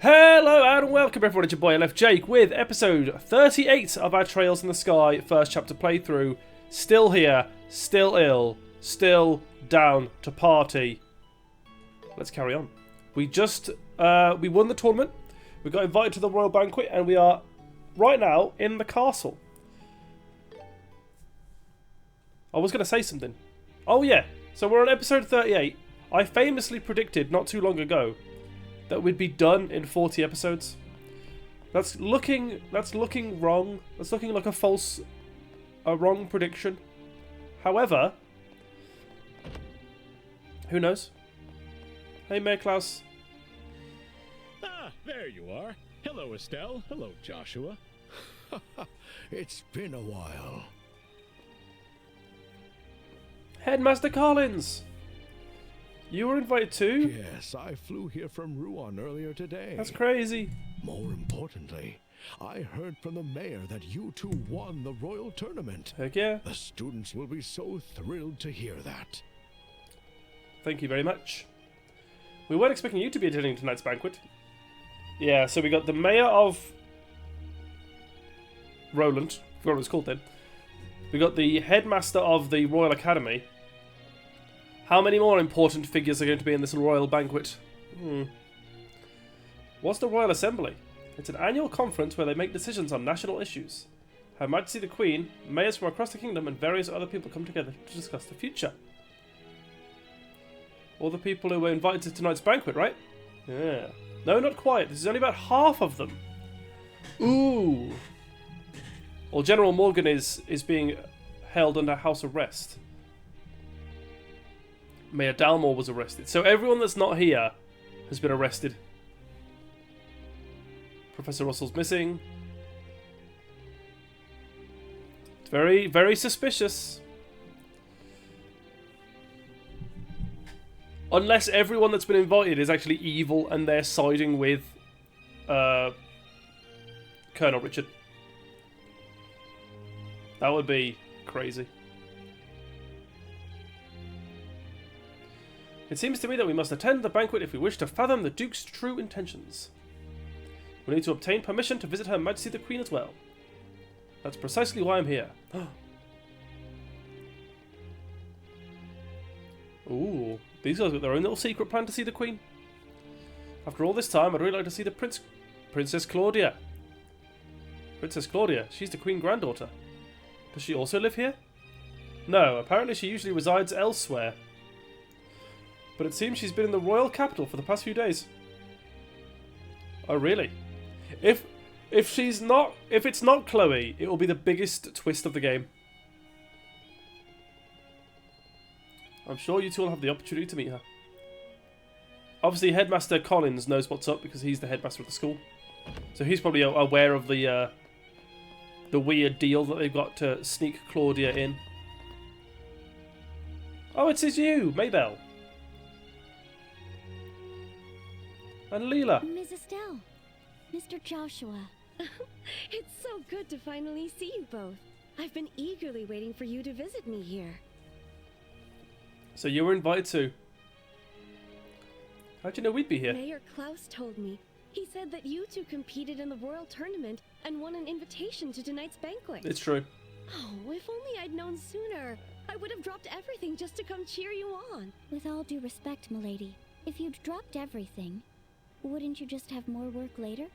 Hello and welcome everyone, it's your boy LFJ with episode 38 of our Trails in the Sky first chapter playthrough. Still here, still ill, still down to party. Let's carry on. We won the tournament, we got invited to the Royal Banquet, and we are right now in the castle. I was going to say something. Oh yeah, so we're on episode 38. I famously predicted not too long ago that we'd be done in 40 episodes. That's looking wrong. That's looking like a wrong prediction. However, who knows? Hey, Mayor Klaus. Ah, there you are. Hello, Estelle. Hello, Joshua. It's been a while. Headmaster Collins! You were invited too? Yes, I flew here from Rouen earlier today. That's crazy. More importantly, I heard from the mayor that you two won the royal tournament. Heck yeah. The students will be so thrilled to hear that. Thank you very much. We weren't expecting you to be attending tonight's banquet. Yeah, so we got the mayor of Roland. I forgot what it was called then. We got the headmaster of the Royal Academy. How many more important figures are going to be in this royal banquet? What's the Royal Assembly? It's an annual conference where they make decisions on national issues. Her Majesty the Queen, mayors from across the kingdom, and various other people come together to discuss the future. All the people who were invited to tonight's banquet, right? Yeah. No, not quite. This is only about half of them. Ooh. Well, General Morgan is being held under house arrest. Mayor Dalmore was arrested. So everyone that's not here has been arrested. Professor Russell's missing. It's very, very suspicious. Unless everyone that's been invited is actually evil and they're siding with Colonel Richard. That would be crazy. It seems to me that we must attend the banquet if we wish to fathom the Duke's true intentions. We need to obtain permission to visit Her Majesty the Queen as well. That's precisely why I'm here. Ooh, these guys got their own little secret plan to see the Queen. After all this time, I'd really like to see the Princess Claudia. Princess Claudia, she's the Queen granddaughter. Does she also live here? No, apparently she usually resides elsewhere. But it seems she's been in the royal capital for the past few days. Oh, really? If it's not Chloe, it will be the biggest twist of the game. I'm sure you two will have the opportunity to meet her. Obviously, Headmaster Collins knows what's up because he's the headmaster of the school. So he's probably aware of the weird deal that they've got to sneak Claudia in. Oh, it's you, Maybelle. And Leela. Miss Estelle. Mr. Joshua. It's so good to finally see you both. I've been eagerly waiting for you to visit me here. So you were invited too. How'd you know we'd be here? Mayor Klaus told me. He said that you two competed in the royal tournament and won an invitation to tonight's banquet. It's true. Oh, if only I'd known sooner. I would have dropped everything just to come cheer you on. With all due respect, milady, if you'd dropped everything, wouldn't you just have more work later?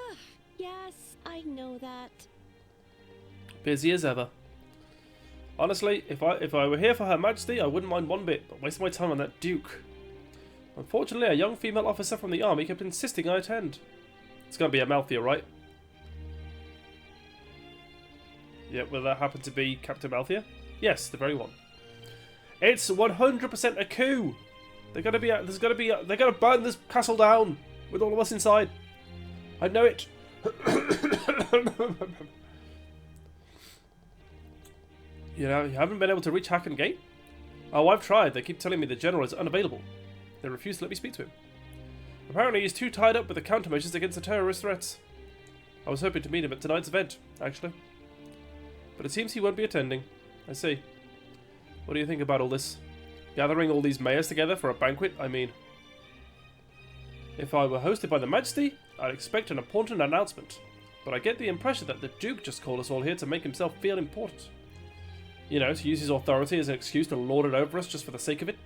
Ugh, yes, I know that. Busy as ever. Honestly, if I were here for Her Majesty, I wouldn't mind one bit, but wasting my time on that Duke. Unfortunately, a young female officer from the army kept insisting I attend. It's gonna be Amalthea, right? Yeah, will that happen to be Captain Amalthea? Yes, the very one. It's 100% a coup. They're gonna burn this castle down with all of us inside. I know it. You know, you haven't been able to reach Hacken Gate? Oh, I've tried. They keep telling me the general is unavailable. They refuse to let me speak to him. Apparently he's too tied up with the countermeasures against the terrorist threats. I was hoping to meet him at tonight's event, actually. But it seems he won't be attending. I see. What do you think about all this? Gathering all these mayors together for a banquet, I mean. If I were hosted by the Majesty, I'd expect an important announcement. But I get the impression that the Duke just called us all here to make himself feel important. You know, to use his authority as an excuse to lord it over us just for the sake of it.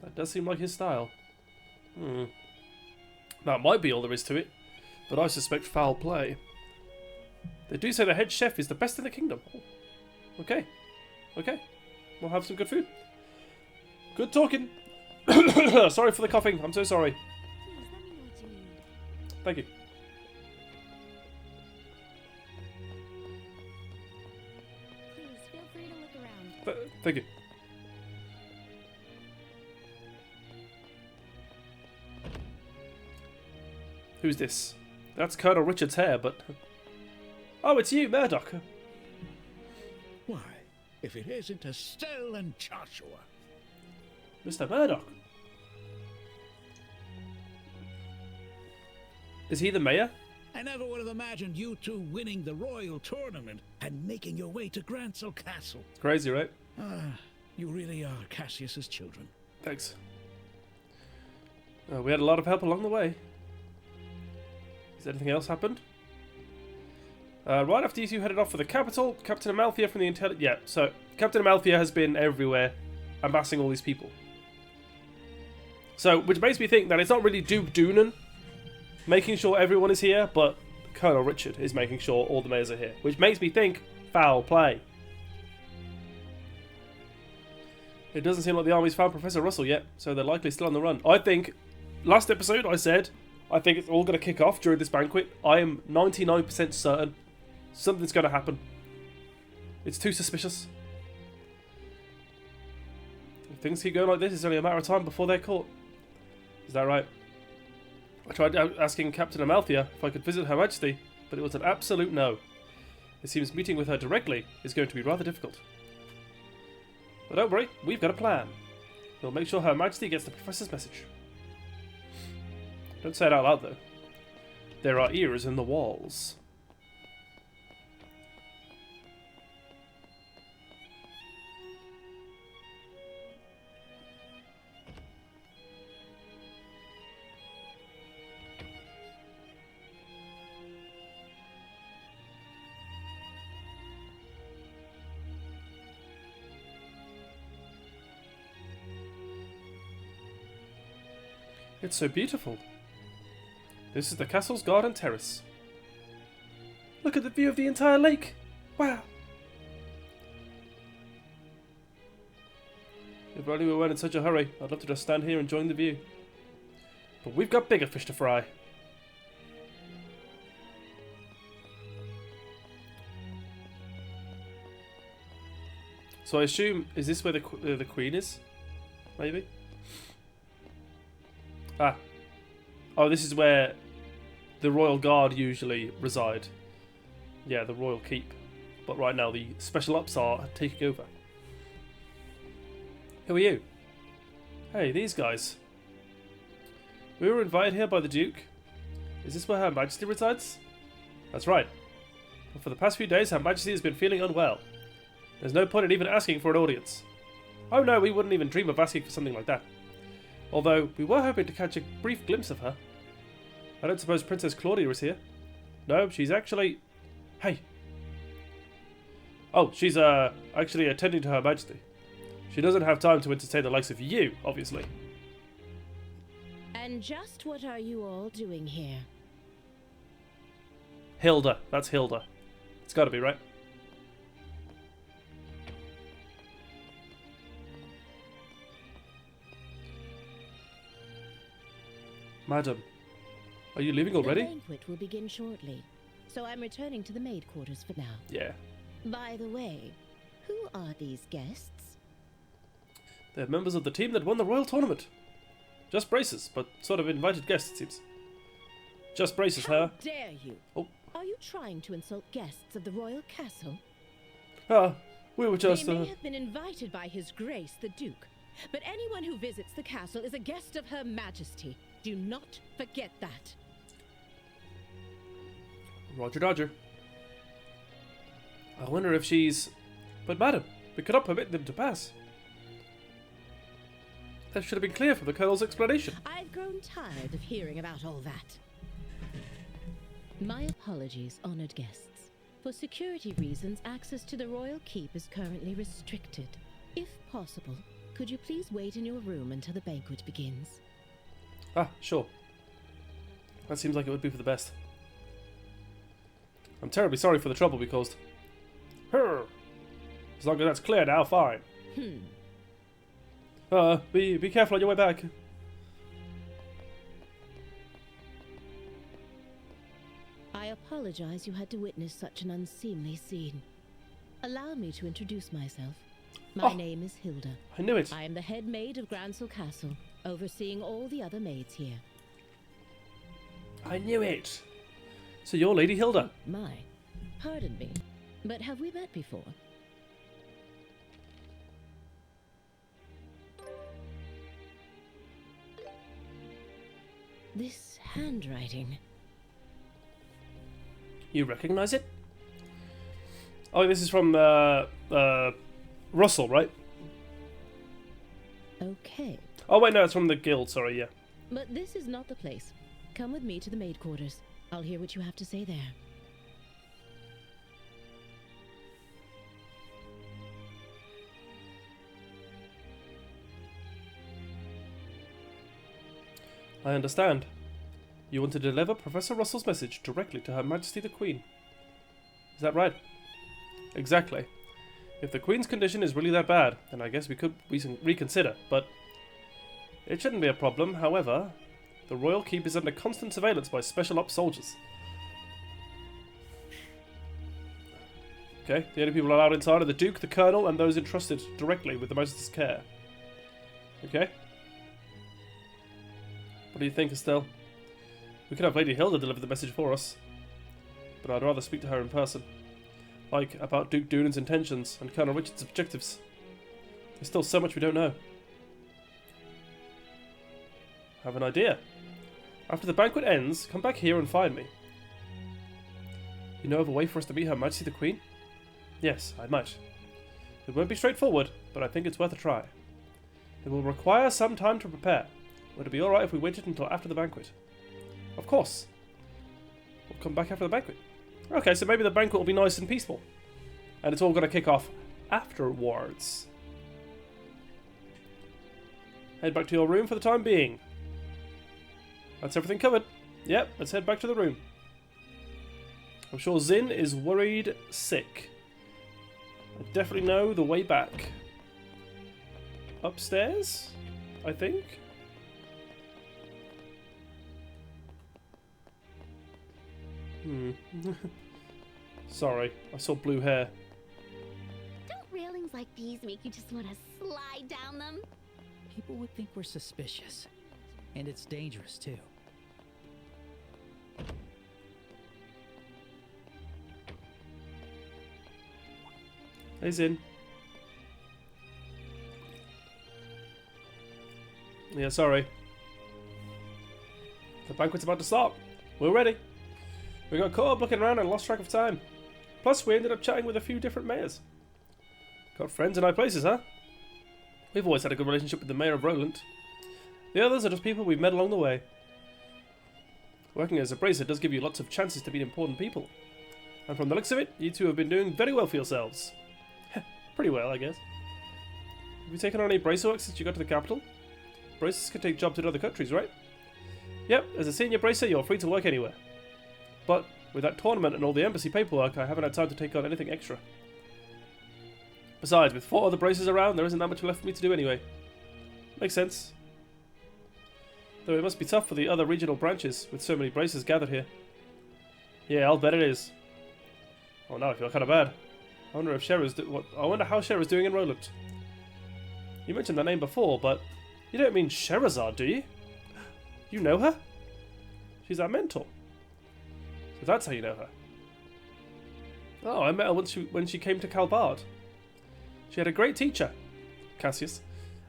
That does seem like his style. That might be all there is to it, but I suspect foul play. They do say the head chef is the best in the kingdom. Oh, okay. Okay. We'll have some good food. Good talking. Sorry for the coughing. I'm so sorry. Please, let me know what you need. Thank you. Please, feel free to look around. Thank you. Who's this? That's Colonel Richard's hair, but... Oh, it's you, Murdoch. Why, if it isn't Estelle and Joshua. Mr. Murdoch. Is he the mayor? I never would have imagined you two winning the royal tournament and making your way to Grancel Castle. Crazy, right? You really are Cassius's children. Thanks. We had a lot of help along the way. Has anything else happened? Right after you two headed off for the capital, Captain Amalthea from the Yeah, so Captain Amalthea has been everywhere, amassing all these people. So, which makes me think that it's not really Duke Doonan making sure everyone is here, but Colonel Richard is making sure all the mayors are here. Which makes me think foul play. It doesn't seem like the army's found Professor Russell yet, so they're likely still on the run. I think, last episode I said, I think it's all going to kick off during this banquet. I am 99% certain something's going to happen. It's too suspicious. If things keep going like this, it's only a matter of time before they're caught. Is that right? I tried asking Captain Amalthea if I could visit Her Majesty, but it was an absolute no. It seems meeting with her directly is going to be rather difficult. But don't worry, we've got a plan. We'll make sure Her Majesty gets the Professor's message. Don't say it out loud, though. There are ears in the walls. It's so beautiful. This is the castle's garden terrace. Look at the view of the entire lake. Wow. If only we weren't in such a hurry, I'd love to just stand here enjoying the view. But we've got bigger fish to fry. So I assume, is this where the Queen is? Maybe? Ah. Oh, this is where the Royal Guard usually reside. Yeah, the Royal Keep. But right now the Special Ops are taking over. Who are you? Hey, these guys. We were invited here by the Duke. Is this where Her Majesty resides? That's right. But for the past few days, Her Majesty has been feeling unwell. There's no point in even asking for an audience. Oh no, we wouldn't even dream of asking for something like that. Although, we were hoping to catch a brief glimpse of her. I don't suppose Princess Claudia is here? No, she's actually... Hey. Oh, she's actually attending to Her Majesty. She doesn't have time to entertain the likes of you, obviously. And just what are you all doing here? Hilda. That's Hilda. It's gotta be, right? Madam, are you leaving already? The banquet will begin shortly, so I'm returning to the maid quarters for now. Yeah. By the way, who are these guests? They're members of the team that won the royal tournament. Just braces, but sort of invited guests, it seems. Just braces, How huh? dare you? Oh. Are you trying to insult guests of the royal castle? Ah, we were just, They may have been invited by His Grace the Duke, but anyone who visits the castle is a guest of Her Majesty. Do not forget that. Roger Dodger. I wonder if she's... But madam, we cannot permit them to pass. That should have been clear from the Colonel's explanation. I've I've grown tired of hearing about all that. My apologies, honored guests. For security reasons, access to the royal keep is currently restricted. If possible, could you please wait in your room until the banquet begins? Ah, sure. That seems like it would be for the best. I'm terribly sorry for the trouble we caused. As long as that's clear now, fine. Be careful on your way back. I apologize you had to witness such an unseemly scene. Allow me to introduce myself. My name is Hilda. I knew it. I am the head maid of Gransel Castle, overseeing all the other maids here. I knew it. So you're Lady Hilda. My, pardon me, but have we met before? This handwriting. You recognize it? Oh, this is from Russell, right? Okay. Oh wait, no, it's from the guild. Sorry, yeah. But this is not the place. Come with me to the maid quarters. I'll hear what you have to say there. I understand. You want to deliver Professor Russell's message directly to Her Majesty the Queen. Is that right? Exactly. If the Queen's condition is really that bad, then I guess we could reconsider, but it shouldn't be a problem. However, the Royal Keep is under constant surveillance by Special Ops soldiers. Okay, the only people allowed inside are the Duke, the Colonel, and those entrusted directly with the Majesty's care. Okay. What do you think, Estelle? We could have Lady Hilda deliver the message for us, but I'd rather speak to her in person. Like, about Duke Dunan's intentions and Colonel Richard's objectives. There's still so much we don't know. I have an idea. After the banquet ends, come back here and find me. You know of a way for us to meet Her Majesty the Queen? Yes, I might. It won't be straightforward, but I think it's worth a try. It will require some time to prepare. Would it be alright if we waited until after the banquet? Of course. We'll come back after the banquet. Okay, so maybe the banquet will be nice and peaceful. And it's all going to kick off afterwards. Head back to your room for the time being. That's everything covered. Yep, let's head back to the room. I'm sure Zin is worried sick. I definitely know the way back. Upstairs, I think. Sorry, I saw blue hair. Don't railings like these make you just want to slide down them? People would think we're suspicious. And it's dangerous, too. Hey, Zin. Yeah, sorry. The banquet's about to start. We're ready. We got caught up looking around and lost track of time. Plus, we ended up chatting with a few different mayors. Got friends in high places, huh? We've always had a good relationship with the mayor of Roland. The others are just people we've met along the way. Working as a bracer does give you lots of chances to meet important people. And from the looks of it, you two have been doing very well for yourselves. Pretty well, I guess. Have you taken on any bracer work since you got to the capital? Bracers can take jobs in other countries, right? Yep, as a senior bracer, you're free to work anywhere. But with that tournament and all the embassy paperwork, I haven't had time to take on anything extra. Besides, with 4 other bracers around, there isn't that much left for me to do anyway. Makes sense. Though it must be tough for the other regional branches, with so many bracers gathered here. Yeah, I'll bet it is. Oh, now I feel kind of bad. I wonder if I wonder how Shera's doing in Roland. You mentioned the name before, but you don't mean Sherazade, do you? You know her? She's our mentor. So that's how you know her. Oh, I met her when she came to Calbard. She had a great teacher, Cassius,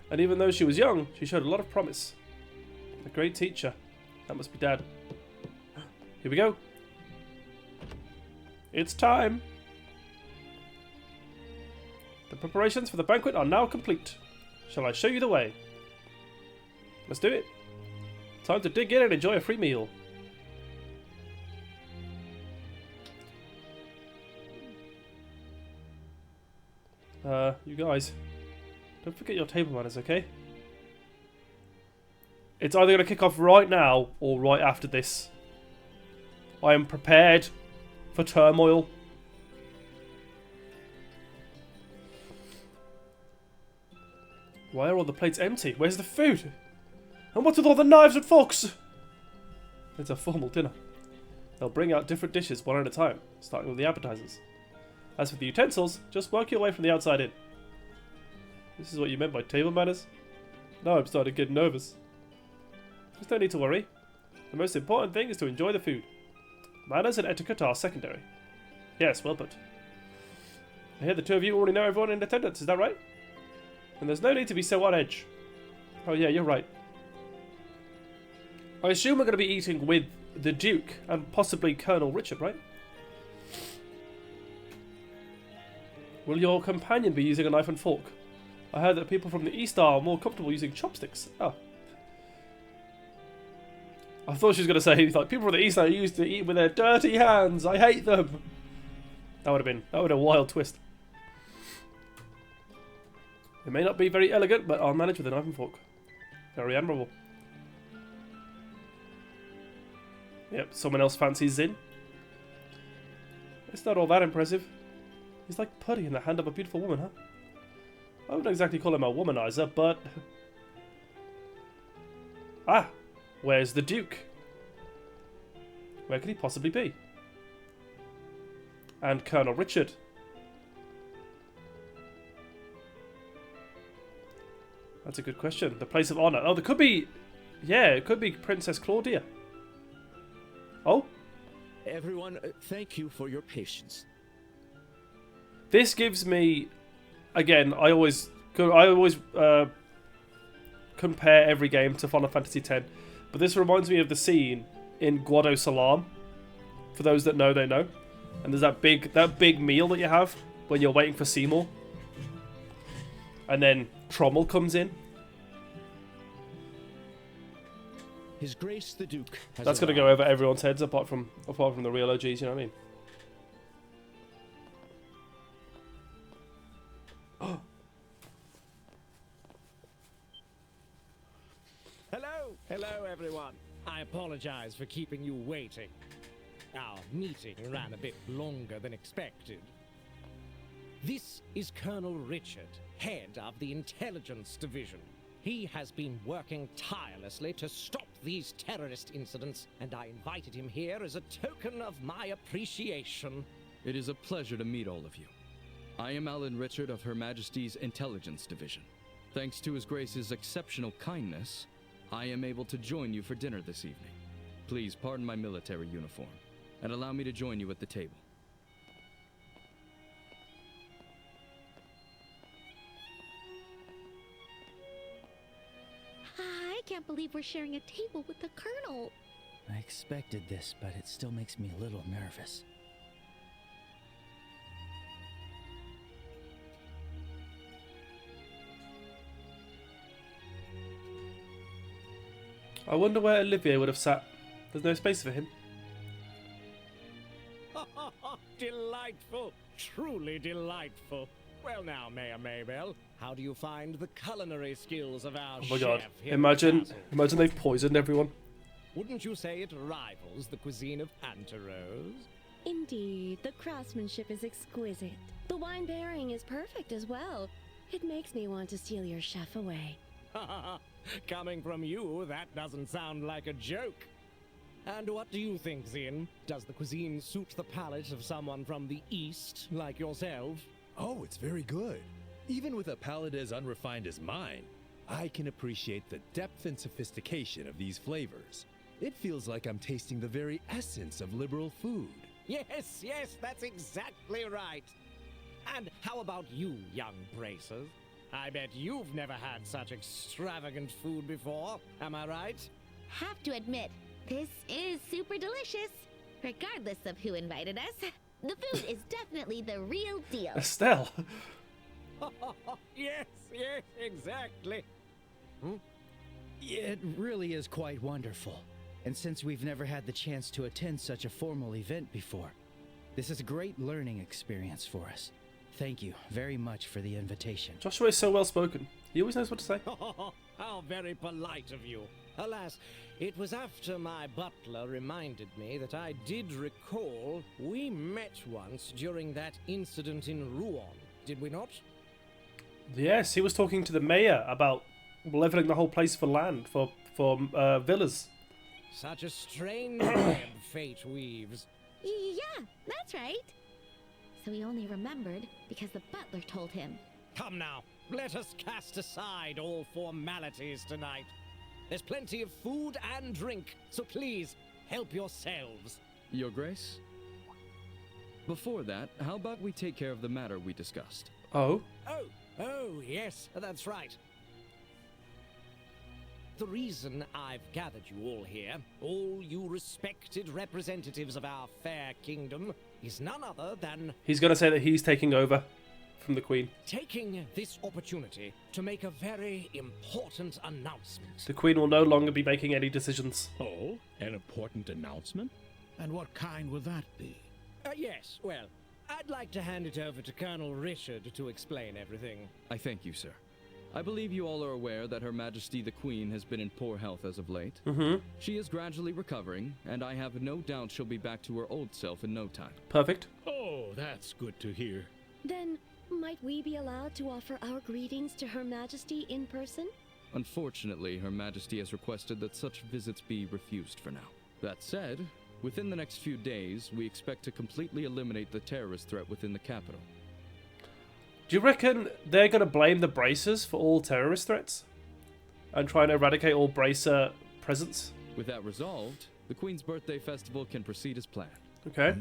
and even though she was young, she showed a lot of promise. A great teacher. That must be Dad. Here we go. It's time. The preparations for the banquet are now complete. Shall I show you the way? Let's do it. Time to dig in and enjoy a free meal. You guys, don't forget your table manners, okay? It's either going to kick off right now or right after this. I am prepared for turmoil. Why are all the plates empty? Where's the food? And what's with all the knives and forks? It's a formal dinner. They'll bring out different dishes one at a time, starting with the appetizers. As for the utensils, just work your way from the outside in. This is what you meant by table manners? Now I'm starting to get nervous. There's no need to worry. The most important thing is to enjoy the food. Manners and etiquette are secondary. Yes, well put. I hear the two of you already know everyone in attendance, is that right? And there's no need to be so on edge. Oh yeah, you're right. I assume we're going to be eating with the Duke and possibly Colonel Richard, right? Will your companion be using a knife and fork? I heard that people from the East are more comfortable using chopsticks. Oh. I thought she was going to say, like, people from the East are used to eat with their dirty hands. I hate them. That would have been a wild twist. It may not be very elegant, but I'll manage with a knife and fork. Very admirable. Yep, someone else fancies Zin. It's not all that impressive. He's like putty in the hand of a beautiful woman, huh? I wouldn't exactly call him a womanizer, but... Ah! Where's the Duke? Where could he possibly be? And Colonel Richard. That's a good question. The place of honor. Oh, there could be... Yeah, it could be Princess Claudia. Oh? Everyone, thank you for your patience. This gives me... Again, I always compare every game to Final Fantasy X. But this reminds me of the scene in Guado Salam. For those that know, they know. And there's that big meal that you have when you're waiting for Seymour. And then Trommel comes in. His Grace the Duke has That's going to go over everyone's heads apart from the real OGs, you know what I mean? Hello, everyone. I apologize for keeping you waiting. Our meeting ran a bit longer than expected. This is Colonel Richard, head of the Intelligence Division. He has been working tirelessly to stop these terrorist incidents, and I invited him here as a token of my appreciation. It is a pleasure to meet all of you. I am Alan Richard of Her Majesty's Intelligence Division. Thanks to His Grace's exceptional kindness, I am able to join you for dinner this evening. Please pardon my military uniform, and allow me to join you at the table. I can't believe we're sharing a table with the Colonel. I expected this, but it still makes me a little nervous. I wonder where Olivier would have sat. There's no space for him. Delightful. Truly delightful. Well now, Mayor Maybell, how do you find the culinary skills of our Oh my chef god. here in the castle? Imagine they've poisoned everyone. Wouldn't you say it rivals the cuisine of Anterose? Indeed, the craftsmanship is exquisite. The wine pairing is perfect as well. It makes me want to steal your chef away. Coming from you, that doesn't sound like a joke. And what do you think, Zin? Does the cuisine suit the palate of someone from the East, like yourself? Oh, it's very good. Even with a palate as unrefined as mine, I can appreciate the depth and sophistication of these flavors. It feels like I'm tasting the very essence of liberal food. Yes, that's exactly right. And how about you, young bracers? I bet you've never had such extravagant food before, am I right? Have to admit, this is super delicious. Regardless of who invited us, the food is definitely the real deal. Estelle. Yes, exactly. It really is quite wonderful. And since we've never had the chance to attend such a formal event before, this is a great learning experience for us. Thank you very much for the invitation. Joshua is so well spoken. He always knows what to say. How very polite of you. Alas, it was after my butler reminded me that I did recall we met once during that incident in Rouen, did we not? Yes, he was talking to the mayor about leveling the whole place for land, for villas. Such a strange web fate weaves. Yeah, that's right. So he only remembered because the butler told him. Come now, let us cast aside all formalities tonight. There's plenty of food and drink, so please, help yourselves. Your Grace? Before that, how about we take care of the matter we discussed? Oh? Oh, yes, that's right. The reason I've gathered you all here, all you respected representatives of our fair kingdom, is none other than... He's going to say that he's taking over from the Queen. Taking this opportunity to make a very important announcement. The Queen will no longer be making any decisions. Oh, an important announcement? And what kind would that be? Yes, well, I'd like to hand it over to Colonel Richard to explain everything. I thank you, sir. I believe you all are aware that Her Majesty the Queen has been in poor health as of late. She is gradually recovering, and I have no doubt she'll be back to her old self in no time. Perfect. Oh, that's good to hear. Then, might we be allowed to offer our greetings to Her Majesty in person? Unfortunately, Her Majesty has requested that such visits be refused for now. That said, within the next few days, we expect to completely eliminate the terrorist threat within the capital. Do you reckon they're going to blame the Bracers for all terrorist threats? And try and eradicate all Bracer presence? With that resolved, the Queen's birthday festival can proceed as planned. Okay.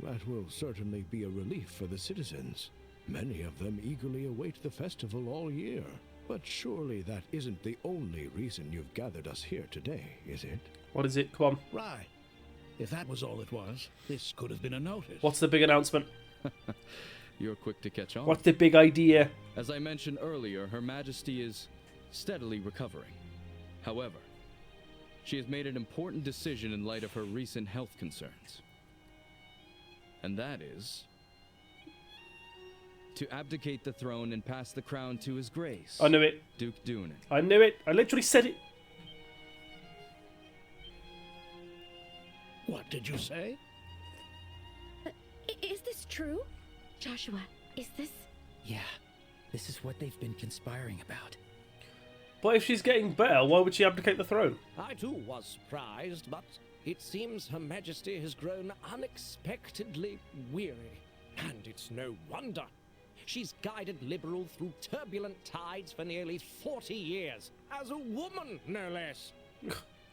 That will certainly be a relief for the citizens. Many of them eagerly await the festival all year. But surely that isn't the only reason you've gathered us here today, is it? What is it? Come on. Right. If that was all it was, this could have been a notice. What's the big announcement? You're quick to catch on. What's the big idea? As I mentioned earlier, Her Majesty is steadily recovering. However, she has made an important decision in light of her recent health concerns. And that is to abdicate the throne and pass the crown to His Grace. I knew it. Duke Dunan. I knew it. I literally said it. What did you say? Is this true? Joshua, is this... Yeah, this is what they've been conspiring about. But if she's getting better, why would she abdicate the throne? I too was surprised, but it seems Her Majesty has grown unexpectedly weary. And it's no wonder. She's guided Liberal through turbulent tides for nearly 40 years. As a woman, no less.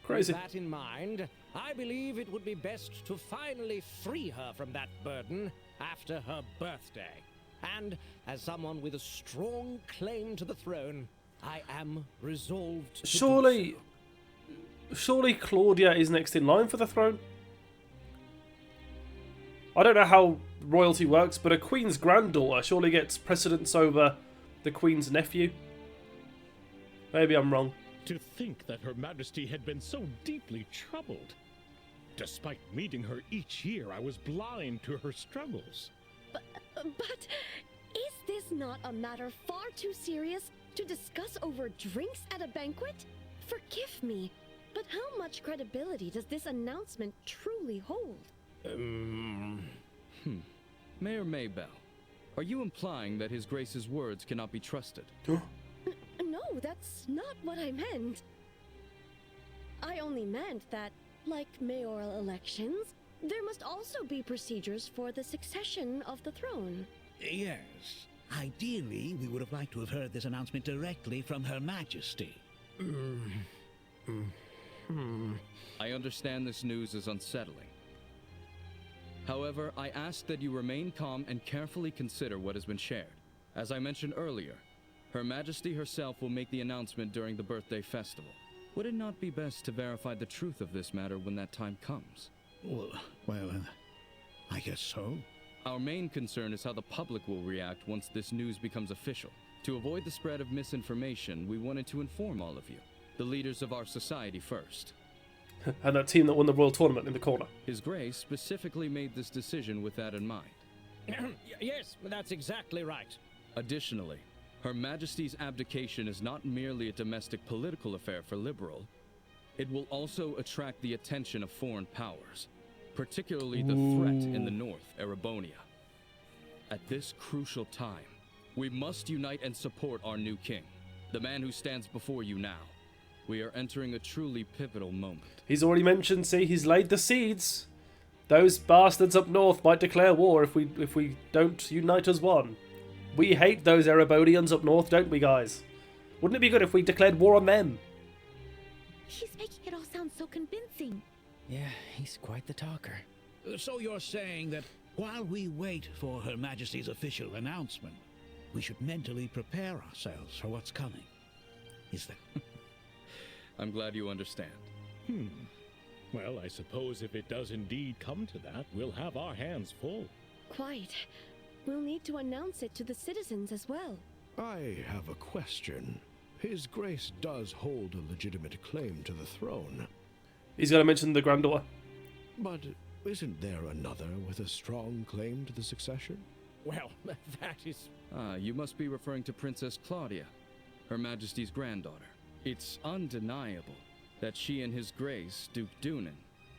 Crazy. With that in mind, I believe it would be best to finally free her from that burden after her birthday. And as someone with a strong claim to the throne, I am resolved to Surely Claudia is next in line for the throne? I don't know how royalty works, but a queen's granddaughter surely gets precedence over the queen's nephew. Maybe I'm wrong. To think that Her Majesty had been so deeply troubled. Despite meeting her each year, I was blind to her struggles. But is this not a matter far too serious to discuss over drinks at a banquet? Forgive me, but how much credibility does this announcement truly hold? Mayor Maybell, are you implying that His Grace's words cannot be trusted? No, that's not what I meant. I only meant that, like mayoral elections, there must also be procedures for the succession of the throne. Yes. Ideally, we would have liked to have heard this announcement directly from Her Majesty. I understand this news is unsettling. However, I ask that you remain calm and carefully consider what has been shared. As I mentioned earlier, Her Majesty herself will make the announcement during the birthday festival. Would it not be best to verify the truth of this matter when that time comes? Well, I guess so. Our main concern is how the public will react once this news becomes official. To avoid the spread of misinformation, we wanted to inform all of you. the leaders of our society first. And that team that won the Royal Tournament in the corner. His Grace specifically made this decision with that in mind. Yes, that's exactly right. Additionally, Her Majesty's abdication is not merely a domestic political affair for Liberal. It will also attract the attention of foreign powers, particularly the threat in the north, Erebonia. At this crucial time, we must unite and support our new king, the man who stands before you now. We are entering a truly pivotal moment. He's already mentioned, see, he's laid the seeds. Those bastards up north might declare war if we don't unite as one. We hate those Erebonians up north, don't we, guys? Wouldn't it be good if we declared war on them? He's making it all sound so convincing. Yeah, he's quite the talker. So you're saying that while we wait for Her Majesty's official announcement, we should mentally prepare ourselves for what's coming? Is that... I'm glad you understand. Well, I suppose if it does indeed come to that, we'll have our hands full. Quite. We'll need to announce it to the citizens as well. I have a question. His Grace does hold a legitimate claim to the throne. He's going to mention the granddaughter. But isn't there another with a strong claim to the succession? Well, that is... You must be referring to Princess Claudia, Her Majesty's granddaughter. It's undeniable that she and His Grace, Duke Dunan,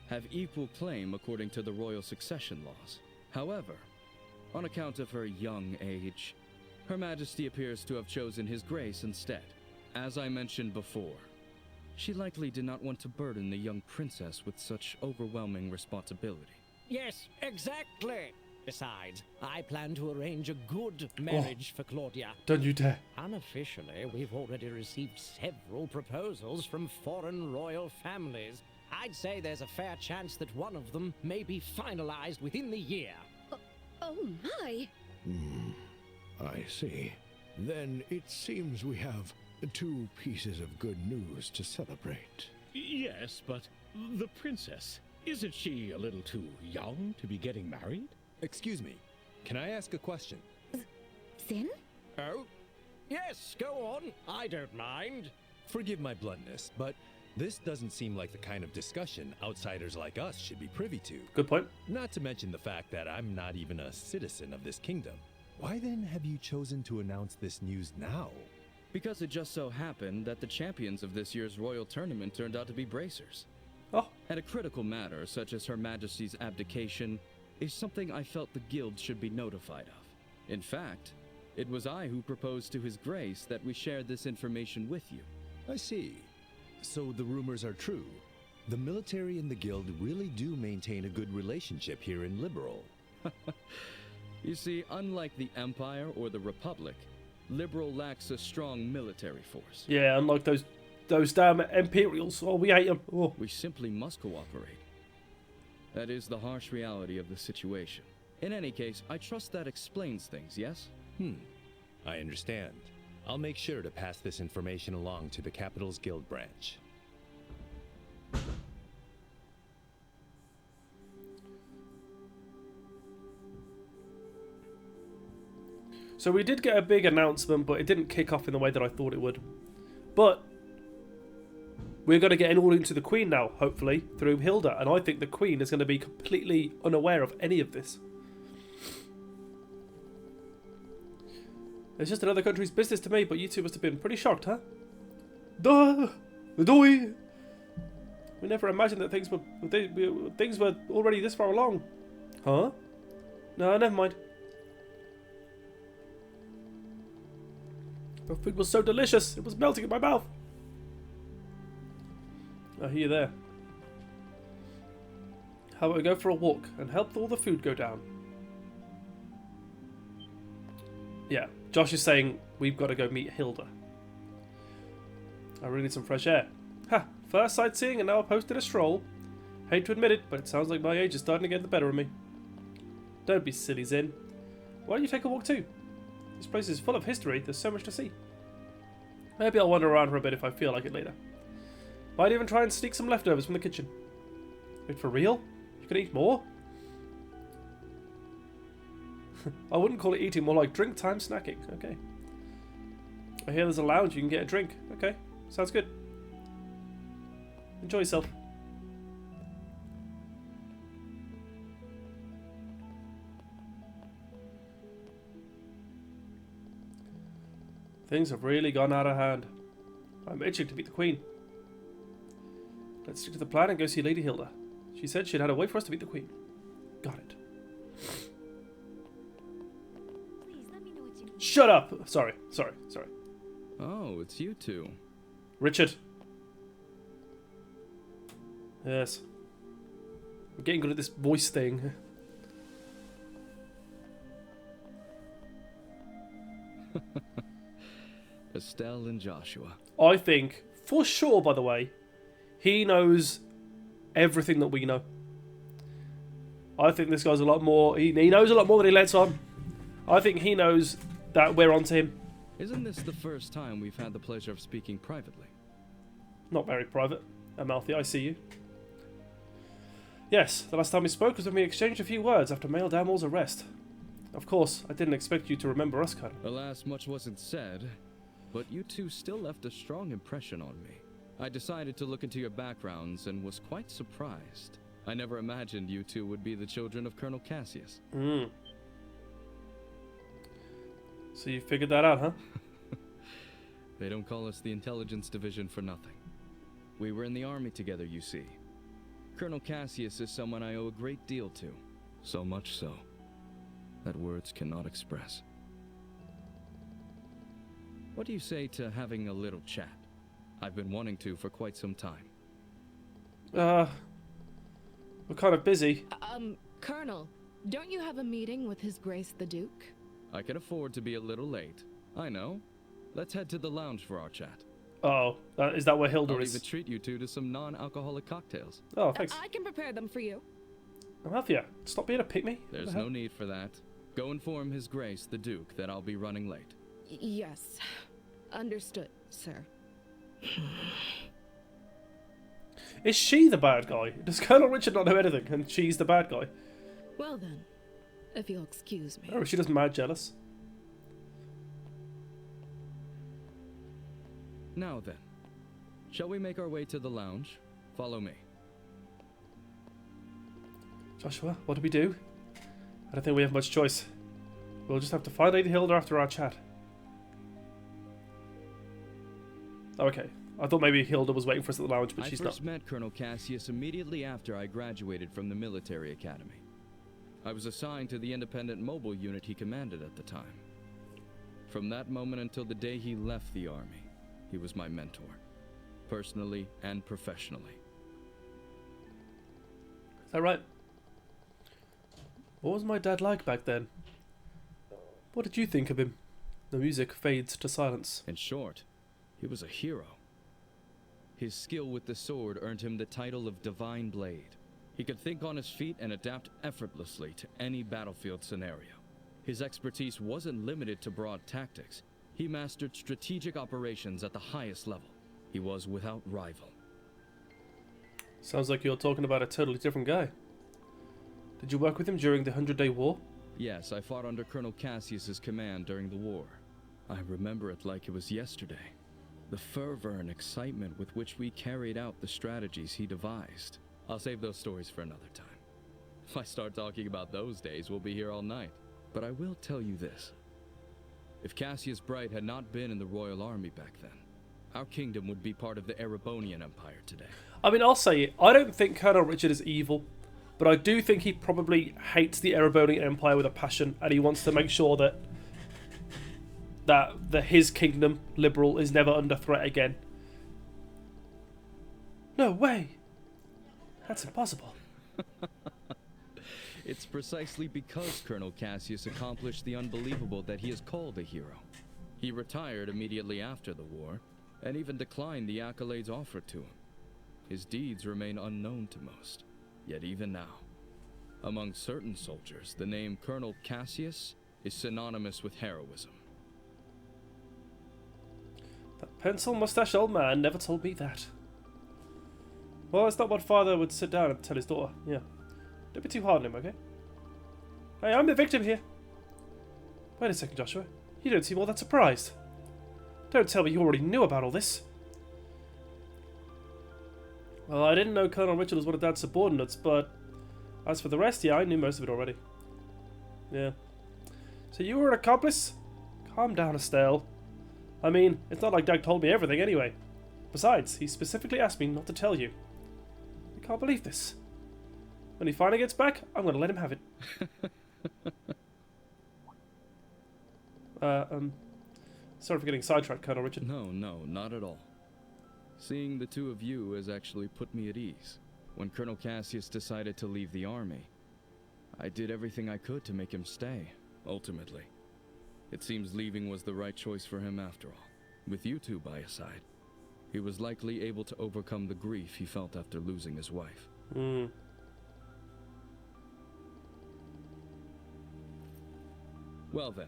have equal claim according to the royal succession laws. However, on account of her young age, Her Majesty appears to have chosen His Grace instead. As I mentioned before, she likely did not want to burden the young princess with such overwhelming responsibility. Yes, exactly. Besides, I plan to arrange a good marriage for Claudia. Don't you dare. Unofficially, we've already received several proposals from foreign royal families. I'd say there's a fair chance that one of them may be finalized within the year. Oh my! I see. Then it seems we have 2 pieces of good news to celebrate. Yes, but the princess, isn't she a little too young to be getting married? Excuse me, can I ask a question? Sin? Oh? Yes, go on. I don't mind. Forgive my bluntness, but this doesn't seem like the kind of discussion outsiders like us should be privy to. Good point. Not to mention the fact that I'm not even a citizen of this kingdom. Why then have you chosen to announce this news now? Because it just so happened that the champions of this year's royal tournament turned out to be bracers. Oh. And a critical matter such as Her Majesty's abdication is something I felt the guild should be notified of. In fact, it was I who proposed to His Grace that we share this information with you. I see. So the rumors are true. The military and the guild really do maintain a good relationship here in Liberal. You see, unlike the Empire or the Republic, Liberal lacks a strong military force. Yeah, unlike those damn Imperials. Oh, we hate them. Oh. We simply must cooperate. That is the harsh reality of the situation. In any case, I trust that explains things, yes? I understand. I'll make sure to pass this information along to the Capital's Guild branch. So we did get a big announcement, but it didn't kick off in the way that I thought it would. But we're going to get an audience to the Queen now, hopefully, through Hilda. And I think the Queen is going to be completely unaware of any of this. It's just another country's business to me, but you two must have been pretty shocked, huh? Duh! Doy! We never imagined that things were already this far along. Huh? No, never mind. The food was so delicious, it was melting in my mouth. I hear you there. How about we go for a walk and help all the food go down? Yeah, Josh is saying we've got to go meet Hilda. I really need some fresh air. Ha! First sightseeing and now I've posted a stroll. Hate to admit it, but it sounds like my age is starting to get the better of me. Don't be silly, Zin. Why don't you take a walk too? This place is full of history, there's so much to see. Maybe I'll wander around for a bit if I feel like it later. Might even try and sneak some leftovers from the kitchen. Wait, for real? You can eat more? I wouldn't call it eating, more like drink time snacking. Okay. I hear there's a lounge you can get a drink. Okay, sounds good. Enjoy yourself. Things have really gone out of hand. I'm itching to meet the Queen. Let's stick to the plan and go see Lady Hilda. She said she'd had a way for us to meet the Queen. Got it. Please let me know what you need. Shut up! Sorry. Oh, it's you two. Richard. Yes. I'm getting good at this voice thing. Estelle and Joshua. I think, for sure, by the way, he knows everything that we know. I think this guy's a lot more... He knows a lot more than he lets on. I think he knows that we're onto him. Isn't this the first time we've had the pleasure of speaking privately? Not very private. Amalfi, I see you. Yes, the last time we spoke was when we exchanged a few words after Mail Damwell's arrest. Of course, I didn't expect you to remember us, Colonel. Alas, much wasn't said, but you two still left a strong impression on me. I decided to look into your backgrounds and was quite surprised. I never imagined you two would be the children of Colonel Cassius. So you figured that out, huh? They don't call us the Intelligence Division for nothing. We were in the army together, you see. Colonel Cassius is someone I owe a great deal to. So much so that words cannot express. What do you say to having a little chat? I've been wanting to for quite some time. We're kind of busy. Colonel, don't you have a meeting with His Grace the Duke? I can afford to be a little late. I know. Let's head to the lounge for our chat. Oh, is that where Hilda I'll is? even treat you two to some non-alcoholic cocktails. Oh, thanks. I can prepare them for you. Amalthea, stop being a pick-me. There's no need for that. Go inform His Grace the Duke that I'll be running late. Yes. Understood, sir. Is she the bad guy? Does Colonel Richard not know anything and she's the bad guy? Well then, if you'll excuse me. Or is she just mad jealous? Now then, shall we make our way to the lounge? Follow me. Joshua, what do we do? I don't think we have much choice. We'll just have to find Lady Hilda after our chat. Okay. I thought maybe Hilda was waiting for us at the lounge, but she's not. I first met Colonel Cassius immediately after I graduated from the military academy. I was assigned to the independent mobile unit he commanded at the time. From that moment until the day he left the army, he was my mentor, personally and professionally. Is that right? What was my dad like back then? What did you think of him? The music fades to silence. In short, he was a hero. His skill with the sword earned him the title of Divine Blade. He could think on his feet and adapt effortlessly to any battlefield scenario. His expertise wasn't limited to broad tactics. He mastered strategic operations at the highest level. He was without rival. Sounds like you're talking about a totally different guy. Did you work with him during the 100-Day War? Yes, I fought under Colonel Cassius's command during the war. I remember it like it was yesterday. The fervor and excitement with which we carried out the strategies he devised. I'll save those stories for another time. If I start talking about those days, we'll be here all night. But I will tell you this. If Cassius Bright had not been in the Royal Army back then, our kingdom would be part of the Erebonian Empire today. I mean, I'll say it. I don't think Colonel Richard is evil, but I do think he probably hates the Erebonian Empire with a passion, and he wants to make sure that his kingdom, liberal, is never under threat again. No way! That's impossible. It's precisely because Colonel Cassius accomplished the unbelievable that he is called a hero. He retired immediately after the war, and even declined the accolades offered to him. His deeds remain unknown to most, yet even now, among certain soldiers, the name Colonel Cassius is synonymous with heroism. That pencil-mustached old man never told me that. Well, it's not what father would sit down and tell his daughter. Yeah. Don't be too hard on him, okay? Hey, I'm the victim here. Wait a second, Joshua. You don't seem all that surprised. Don't tell me you already knew about all this. Well, I didn't know Colonel Richard was one of Dad's subordinates, but as for the rest, yeah, I knew most of it already. Yeah. So you were an accomplice? Calm down, Estelle. I mean, it's not like Dad told me everything anyway. Besides, he specifically asked me not to tell you. I can't believe this. When he finally gets back, I'm going to let him have it. Sorry for getting sidetracked, Colonel Richard. No, not at all. Seeing the two of you has actually put me at ease. When Colonel Cassius decided to leave the army, I did everything I could to make him stay, ultimately. It seems leaving was the right choice for him after all. With you two by his side, he was likely able to overcome the grief he felt after losing his wife. Well then,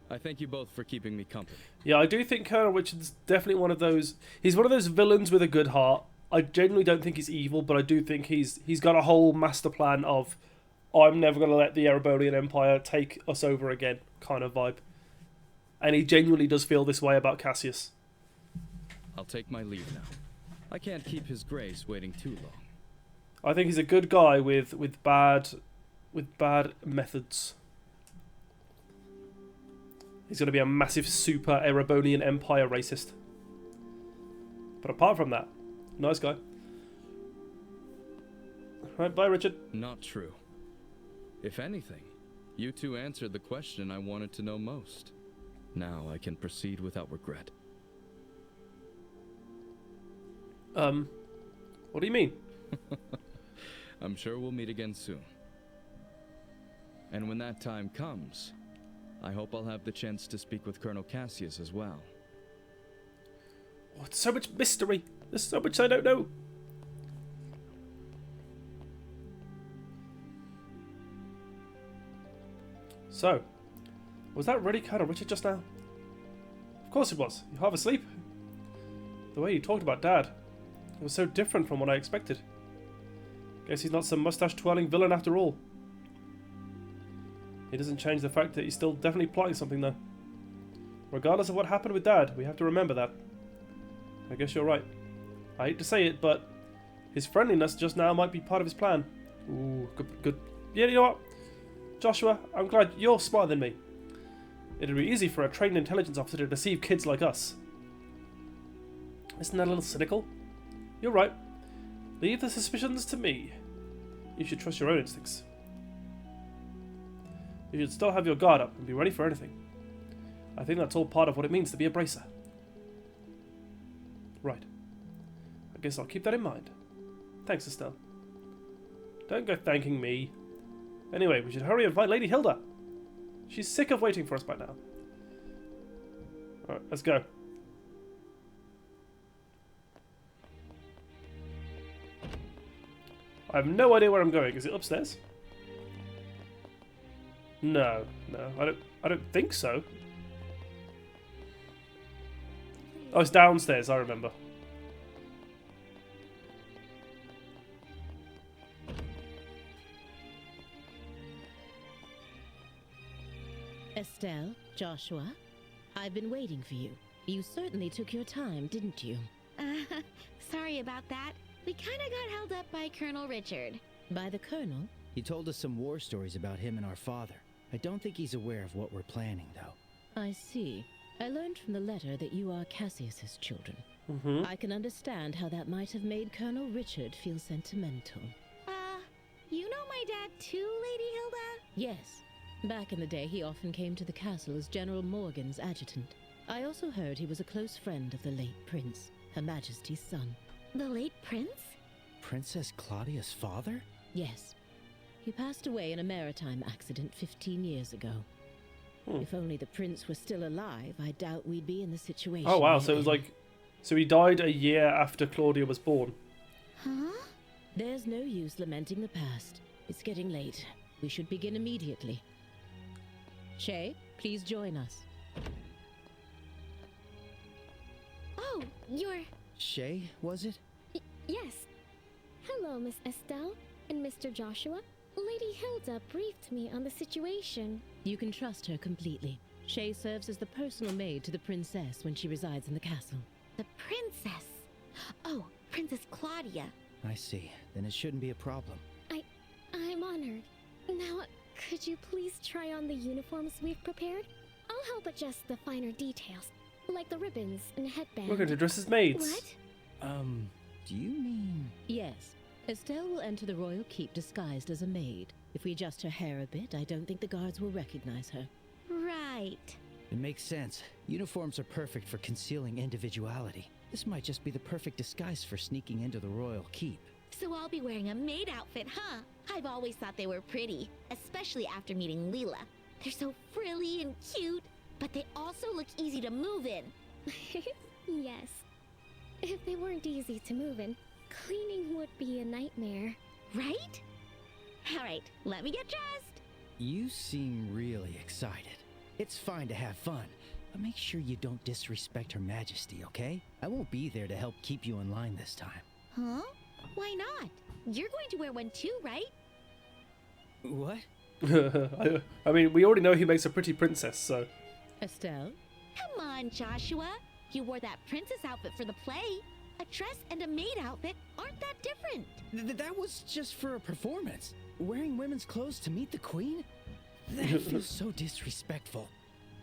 I thank you both for keeping me company. Yeah, I do think Colonel Richard's definitely one of those... He's one of those villains with a good heart. I genuinely don't think he's evil, but I do think he's got a whole master plan of I'm never going to let the Erebonian Empire take us over again kind of vibe. And he genuinely does feel this way about Cassius. I'll take my leave now. I can't keep His Grace waiting too long. I think he's a good guy with bad methods. He's going to be a massive super Erebonian Empire racist. But apart from that, nice guy. Right, bye, Richard. Not true. If anything, you two answered the question I wanted to know most. Now I can proceed without regret. What do you mean? I'm sure we'll meet again soon. And when that time comes, I hope I'll have the chance to speak with Colonel Cassius as well. Oh, it's so much mystery. There's so much I don't know. So, was that really Colonel Richard just now? Of course it was. You're half asleep. The way you talked about Dad, it was so different from what I expected. Guess he's not some mustache-twirling villain after all. It doesn't change the fact that he's still definitely plotting something though. Regardless of what happened with Dad, we have to remember that. I guess you're right. I hate to say it, but his friendliness just now might be part of his plan. Ooh, good. Yeah, you know what? Joshua, I'm glad you're smarter than me. It'd be easy for a trained intelligence officer to deceive kids like us. Isn't that a little cynical? You're right. Leave the suspicions to me. You should trust your own instincts. You should still have your guard up and be ready for anything. I think that's all part of what it means to be a bracer. Right. I guess I'll keep that in mind. Thanks, Estelle. Don't go thanking me. Anyway, we should hurry and find Lady Hilda. She's sick of waiting for us by now. Alright, let's go. I have no idea where I'm going. Is it upstairs? No, I don't think so. Oh, it's downstairs, I remember. Estelle, Joshua, I've been waiting for you. You certainly took your time, didn't you? Sorry about that. We kinda got held up by Colonel Richard. By the Colonel? He told us some war stories about him and our father. I don't think he's aware of what we're planning, though. I see. I learned from the letter that you are Cassius's children. Mm-hmm. I can understand how that might have made Colonel Richard feel sentimental. You know my dad too, Lady Hilda? Yes. Back in the day, he often came to the castle as General Morgan's adjutant. I also heard he was a close friend of the late prince, Her Majesty's son. The late prince? Princess Claudia's father? Yes. He passed away in a maritime accident 15 years ago. If only the prince were still alive, I doubt we'd be in the situation. Oh wow, so it was like... So he died a year after Claudia was born. Huh? There's no use lamenting the past. It's getting late. We should begin immediately. Shay, please join us. Oh, you're... Shay, was it? Yes. Hello, Miss Estelle and Mr. Joshua. Lady Hilda briefed me on the situation. You can trust her completely. Shay serves as the personal maid to the princess when she resides in the castle. The princess? Oh, Princess Claudia. I see. Then it shouldn't be a problem. I'm honored. Now, could you please try on the uniforms we've prepared? I'll help adjust the finer details, like the ribbons and headband. We're going to dress as maids. What? Do you mean... Yes. Estelle will enter the royal keep disguised as a maid. If we adjust her hair a bit, I don't think the guards will recognize her. Right. It makes sense. Uniforms are perfect for concealing individuality. This might just be the perfect disguise for sneaking into the royal keep. So I'll be wearing a maid outfit, huh? I've always thought they were pretty, especially after meeting Leela. They're so frilly and cute, but they also look easy to move in. Yes. If they weren't easy to move in, cleaning would be a nightmare. Right? Alright, let me get dressed. You seem really excited. It's fine to have fun, but make sure you don't disrespect Her Majesty, okay? I won't be there to help keep you in line this time. Huh? Why not? You're going to wear one too, right? What? I mean, we already know he makes a pretty princess, so... Estelle? Come on, Joshua. You wore that princess outfit for the play. A dress and a maid outfit aren't that different. That was just for a performance. Wearing women's clothes to meet the queen? That feels so disrespectful.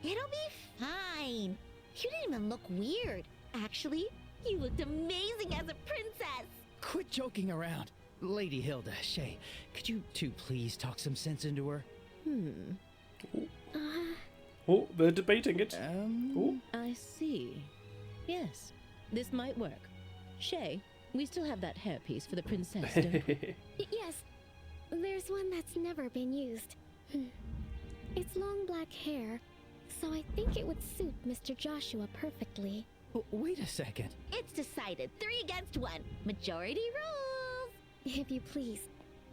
It'll be fine. You didn't even look weird. Actually, you looked amazing as a princess. Quit joking around. Lady Hilda, Shay, could you two please talk some sense into her? Oh, they're debating it. Oh. I see. Yes, this might work. Shay, we still have that hairpiece for the princess, don't we? Yes, there's one that's never been used. It's long black hair, so I think it would suit Mr. Joshua perfectly. Wait a second. It's decided. 3 against 1. Majority rules. If you please.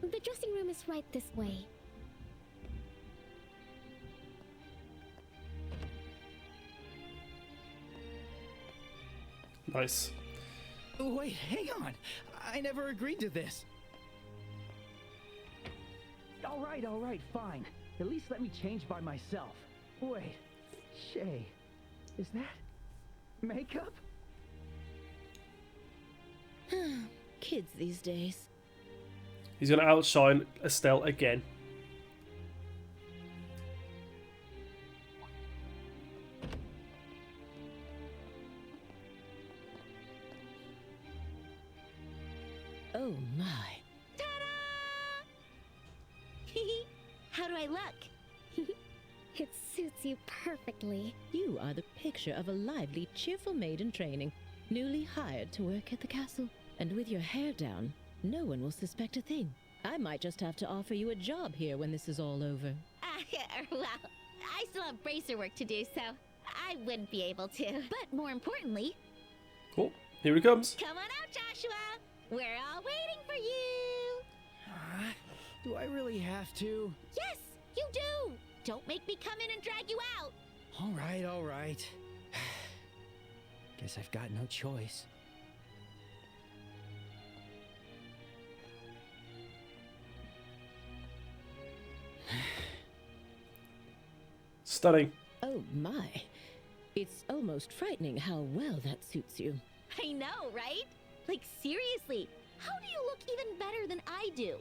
The dressing room is right this way. Nice. Wait, hang on. I never agreed to this. All right, fine. At least let me change by myself. Wait, Shay, is that makeup? Kids these days. He's going to outshine Estelle again. Oh my. Ta-da! How do I look? It suits you perfectly. You are the picture of a lively, cheerful maid in training, newly hired to work at the castle. And with your hair down, no one will suspect a thing. I might just have to offer you a job here when this is all over. Well, I still have bracer work to do, so I wouldn't be able to. But more importantly... Oh, here he comes. Come on out, Joshua! We're all waiting for you! Do I really have to? Yes, you do! Don't make me come in and drag you out! All right. Guess I've got no choice. Stunning. Oh my. It's almost frightening how well that suits you. I know, right? Like, seriously, how do you look even better than I do?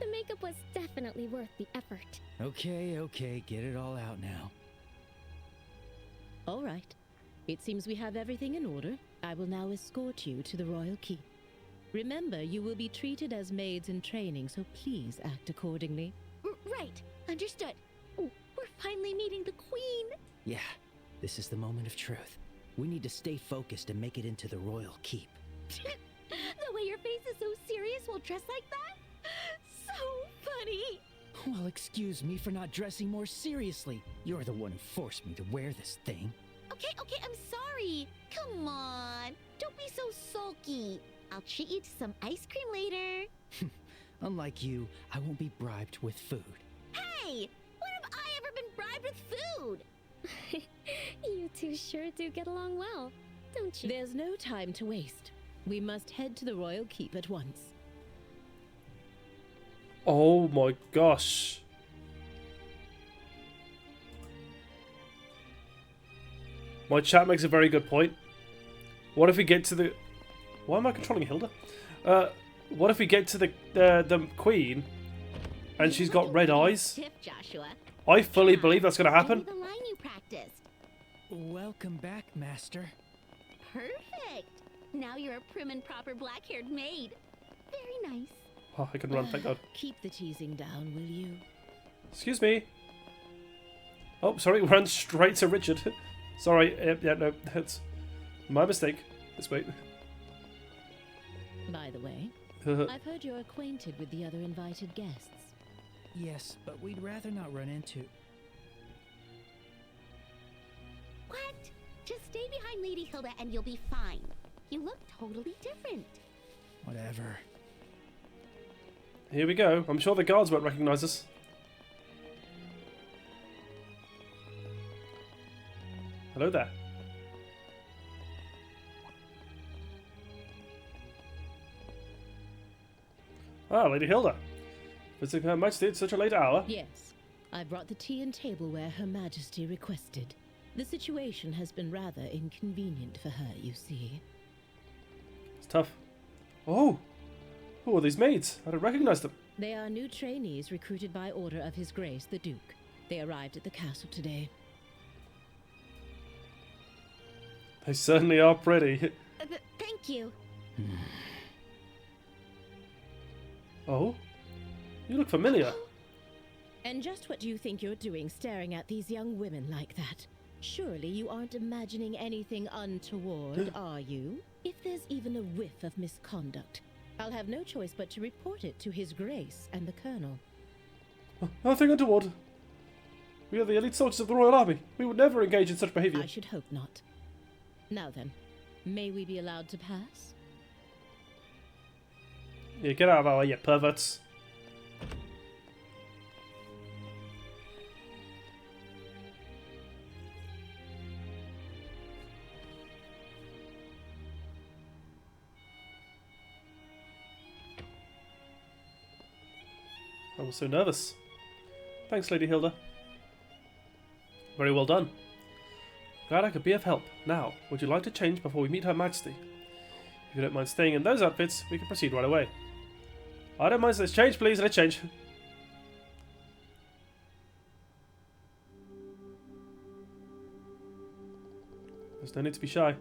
The makeup was definitely worth the effort. Okay, get it all out now. All right. It seems we have everything in order. I will now escort you to the royal keep. Remember, you will be treated as maids in training, so please act accordingly. Right, understood. We're finally meeting the queen. Yeah, this is the moment of truth. We need to stay focused and make it into the royal keep. The way your face is so serious while dressed like that? So funny. Well, excuse me for not dressing more seriously. You're the one who forced me to wear this thing. Okay, I'm sorry. Come on. Don't be so sulky. I'll treat you to some ice cream later. Unlike you, I won't be bribed with food. Hey! When have I ever been bribed with food? You two sure do get along well, don't you? There's no time to waste. We must head to the royal keep at once. Oh my gosh. My chat makes a very good point. What if we get to the... Why am I controlling Hilda? What if we get to the queen and she's got red eyes? Stiff, Joshua. I fully believe that's going to happen. Give me the line you practiced. Welcome back, Master. Perfect. Now you're a prim and proper black-haired maid. Very nice. Oh, I can run, thank God. Keep the teasing down, will you? Excuse me. Oh, sorry, run straight to Richard. Sorry, yeah, no, that's my mistake. Let's wait. By the way, I've heard you're acquainted with the other invited guests. Yes, but we'd rather not run into... What? Just stay behind Lady Hilda and you'll be fine. You look totally different. Whatever. Here we go. I'm sure the guards won't recognize us. Hello there. Ah, Lady Hilda. Visiting Her Majesty at such a late hour? Yes. I brought the tea and tableware Her Majesty requested. The situation has been rather inconvenient for her, you see. It's tough. Oh! Who are these maids? I don't recognize them. They are new trainees recruited by order of His Grace the Duke. They arrived at the castle today. They certainly are pretty. Thank you. Oh? You look familiar. And just what do you think you're doing staring at these young women like that? Surely you aren't imagining anything untoward, are you? If there's even a whiff of misconduct, I'll have no choice but to report it to His Grace and the Colonel. Nothing untoward. We are the elite soldiers of the Royal Army. We would never engage in such behavior. I should hope not. Now then, may we be allowed to pass? Yeah, get out of our way, you perverts. I was so nervous. Thanks, Lady Hilda. Very well done. Glad I could be of help. Now, would you like to change before we meet Her Majesty? If you don't mind staying in those outfits, we can proceed right away. I don't mind. Let's change, please. Let's change. There's no need to be shy.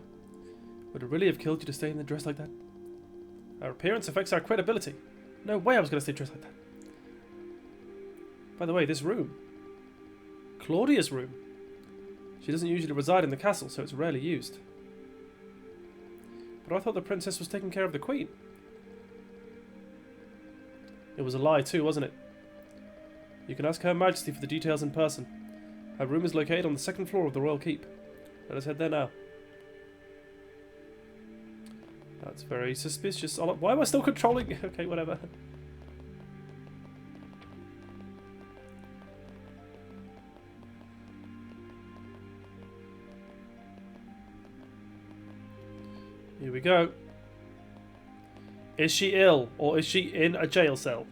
Would it really have killed you to stay in the dress like that? Our appearance affects our credibility. No way I was going to stay dressed like that. By the way, this room. Claudia's room. She doesn't usually reside in the castle, so it's rarely used. But I thought the princess was taking care of the queen. It was a lie too, wasn't it? You can ask Her Majesty for the details in person. Her room is located on the second floor of the Royal Keep. Let us head there now. That's very suspicious. Why am I still controlling? Okay, whatever. Here we go. Is she ill, or is she in a jail cell?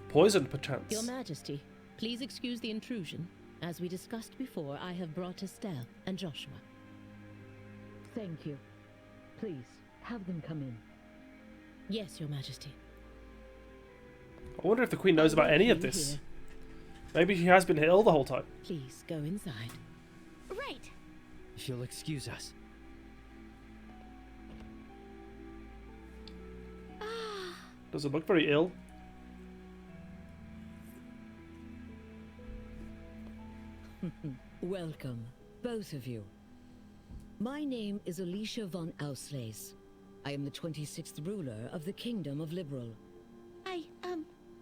Poisoned, perchance. Your Majesty, please excuse the intrusion. As we discussed before, I have brought Estelle and Joshua. Thank you. Please, have them come in. Yes, Your Majesty. I wonder if the Queen knows about any of this. Here. Maybe she has been ill the whole time. Please, go inside. Right. If you'll excuse us. Doesn't look very ill. Welcome, both of you. My name is Alicia von Auslese. I am the 26th ruler of the Kingdom of Liberal.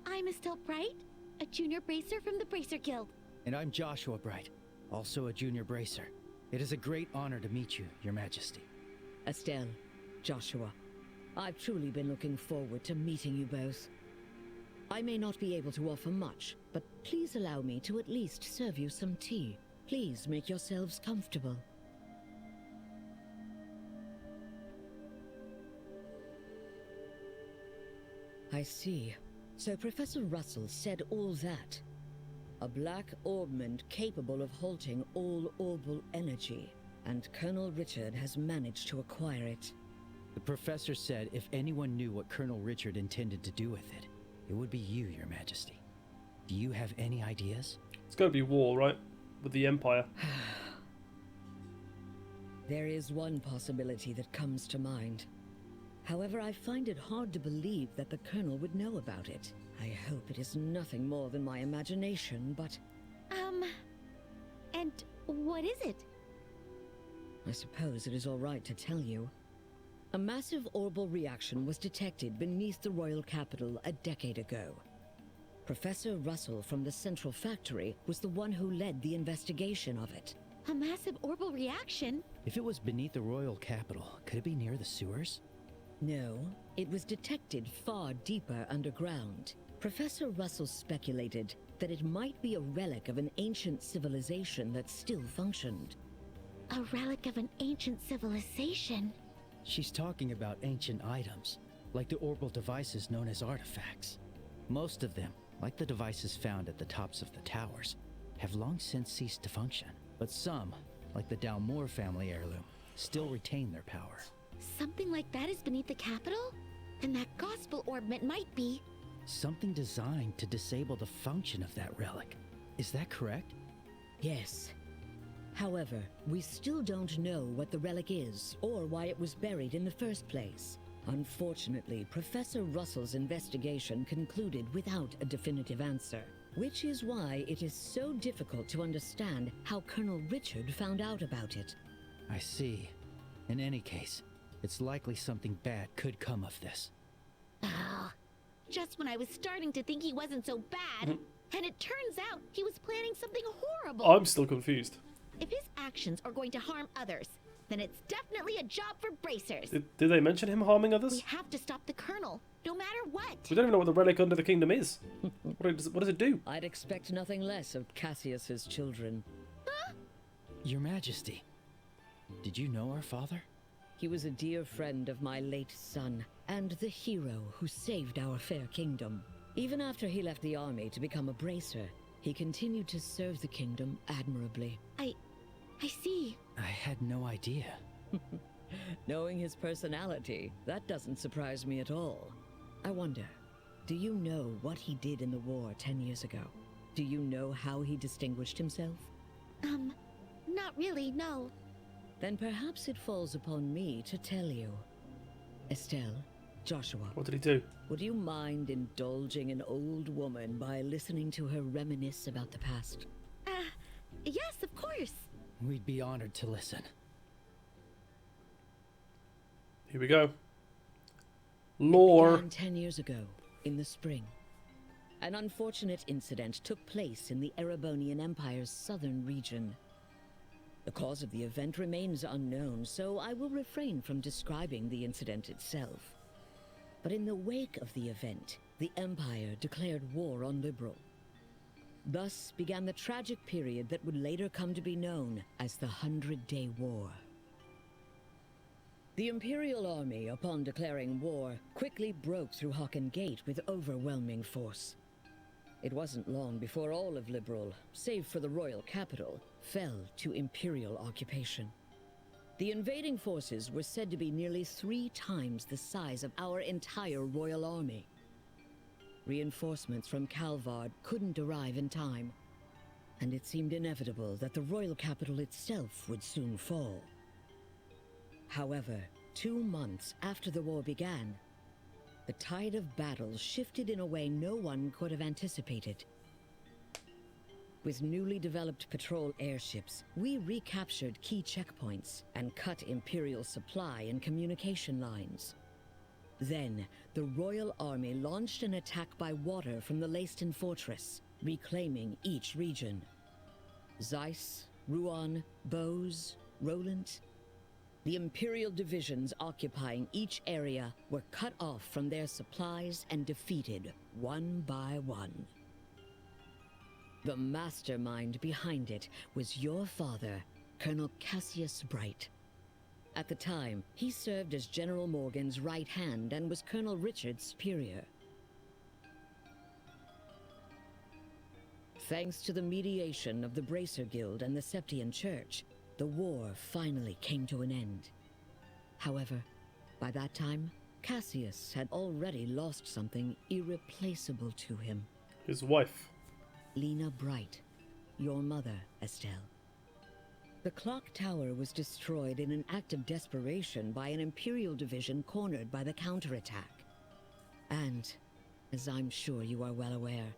I'm Estelle Bright, a junior bracer from the Bracer Guild. And I'm Joshua Bright, also a junior bracer. It is a great honor to meet you, Your Majesty. Estelle, Joshua, I've truly been looking forward to meeting you both. I may not be able to offer much, but please allow me to at least serve you some tea. Please make yourselves comfortable. I see. So Professor Russell said all that. A black orbment capable of halting all orbal energy. and Colonel Richard has managed to acquire it. The professor said if anyone knew what Colonel Richard intended to do with it, it would be you, Your Majesty. Do you have any ideas? It's got to be war, right? With the Empire. There is one possibility that comes to mind. However, I find it hard to believe that the Colonel would know about it. I hope it is nothing more than my imagination, but... And what is it? I suppose it is all right to tell you. A massive orbital reaction was detected beneath the royal capital a decade ago. Professor Russell from the Central Factory was the one who led the investigation of it. A massive orbital reaction? If it was beneath the royal capital, could it be near the sewers? No, it was detected far deeper underground. Professor Russell speculated that it might be a relic of an ancient civilization that still functioned. A relic of an ancient civilization? She's talking about ancient items, like the orbital devices known as artifacts. Most of them, like the devices found at the tops of the towers, have long since ceased to function. But some, like the Dalmore family heirloom, still retain their power. Something like that is beneath the capital? Then that gospel ornament might be... Something designed to disable the function of that relic. Is that correct? Yes. However, we still don't know what the relic is, or why it was buried in the first place. Unfortunately, Professor Russell's investigation concluded without a definitive answer, which is why it is so difficult to understand how Colonel Richard found out about it. I see. In any case, it's likely something bad could come of this. Oh, just when I was starting to think he wasn't so bad, and it turns out he was planning something horrible. I'm still confused. If his actions are going to harm others, then it's definitely a job for bracers. Did they mention him harming others? We have to stop the Colonel, no matter what. We don't even know what the relic under the kingdom is. What does it do? I'd expect nothing less of Cassius's children. Huh? Your Majesty, did you know our father? He was a dear friend of my late son, and the hero who saved our fair kingdom. Even after he left the army to become a bracer, he continued to serve the kingdom admirably. I see. I had no idea. Knowing his personality, that doesn't surprise me at all. I wonder, do you know what he did in the war 10 years ago? Do you know how he distinguished himself? Not really, no. Then perhaps it falls upon me to tell you. Estelle, Joshua. What did he do? Would you mind indulging an old woman by listening to her reminisce about the past? Yes, of course. We'd be honored to listen. Here we go. Lore. It began 10 years ago, in the spring. An unfortunate incident took place in the Erebonian Empire's southern region. The cause of the event remains unknown, so I will refrain from describing the incident itself. But in the wake of the event, the Empire declared war on Liberal. Thus began the tragic period that would later come to be known as the 100-Day War. The Imperial Army, upon declaring war, quickly broke through Hocken Gate with overwhelming force. It wasn't long before all of Liberal, save for the royal capital, fell to Imperial occupation. The invading forces were said to be nearly 3 times the size of our entire royal army. Reinforcements from Calvard couldn't arrive in time, and it seemed inevitable that the royal capital itself would soon fall. However, 2 months after the war began, the tide of battle shifted in a way no one could have anticipated. With newly developed patrol airships, we recaptured key checkpoints and cut Imperial supply and communication lines. Then, the Royal Army launched an attack by water from the Leiston Fortress, reclaiming each region. Zeiss, Rouen, Bose, Roland. The Imperial divisions occupying each area were cut off from their supplies and defeated one by one. The mastermind behind it was your father, Colonel Cassius Bright. At the time, he served as General Morgan's right hand and was Colonel Richard's superior. Thanks to the mediation of the Bracer Guild and the Septian Church, the war finally came to an end. However, by that time, Cassius had already lost something irreplaceable to him. His wife. Lena Bright, your mother, Estelle. The clock tower was destroyed in an act of desperation by an Imperial division cornered by the counterattack. And, as I'm sure you are well aware,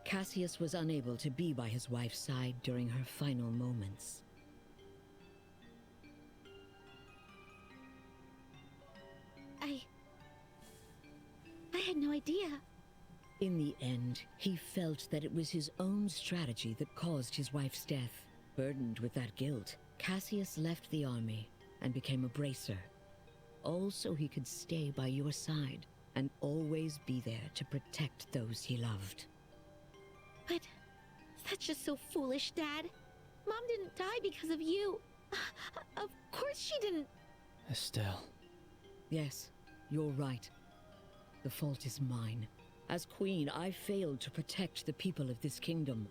Cassius was unable to be by his wife's side during her final moments. I had no idea. In the end, he felt that it was his own strategy that caused his wife's death. Burdened with that guilt, Cassius left the army and became a bracer. All so he could stay by your side and always be there to protect those he loved. But that's just so foolish, Dad. Mom didn't die because of you. Of course she didn't. Estelle. Yes, you're right. The fault is mine. As queen, I failed to protect the people of this kingdom.